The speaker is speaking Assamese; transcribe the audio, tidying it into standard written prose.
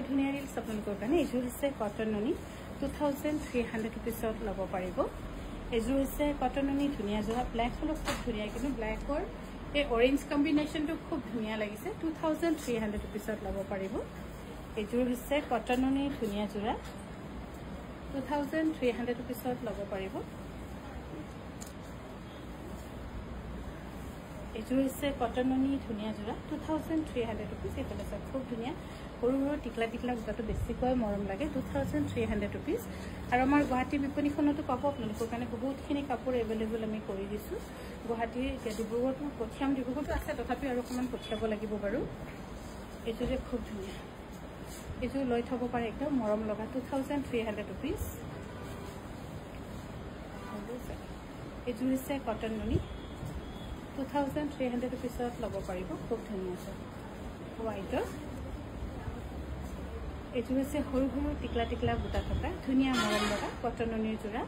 ধুনীয়া ৰিলছ আপোনালোকৰ কাৰণে এইযোৰ হৈছে কটন নুনি 2300 rupeesত ল'ব পাৰিব এইযোৰ হৈছে কটন নুনি ধুনীয়া যোৰা ব্লেক হলক খুব ধুনীয়া কিন্তু ব্লেকৰ এই অৰেঞ্জ কম্বিনেশ্যনটো খুব ধুনীয়া লাগিছে 2300 rupeesত ল'ব পাৰিব এইযোৰ হৈছে কটন নুনি ধুনীয়া যোৰা 2300 rupeesত ল'ব পাৰিব এইযোৰ হৈছে কটন নুনি ধুনীয়া যোৰা 2300 rupees এইফালে চাওক খুব ধুনীয়া সৰু সৰু টিকলা টিকলা বুটাটো বেছিকৈ মৰম লাগে 2300 rupees আৰু আমাৰ গুৱাহাটী বিপণীখনতো পাব আপোনালোকৰ কাৰণে বহুতখিনি কাপোৰ এভেইলেবল আমি কৰি দিছোঁ গুৱাহাটী ডিব্ৰুগড়ত পঠিয়াম ডিব্ৰুগড়তো আছে তথাপি আৰু অকণমান পঠিয়াব লাগিব বাৰু এইযোৰে খুব ধুনীয়া এইযোৰ লৈ থ'ব পাৰে একদম মৰম লগা 2300 rupees এইযোৰ হৈছে কটন নুনি 2300 rupeesত ল'ব পাৰিব খুব ধুনীয়া আছে হোৱাইটৰ এইযোৰ হৈছে সৰু সৰু টিকলা টিকলা বুটা থকা ধুনীয়া মৰম লগা কটন নুনিৰ যোৰা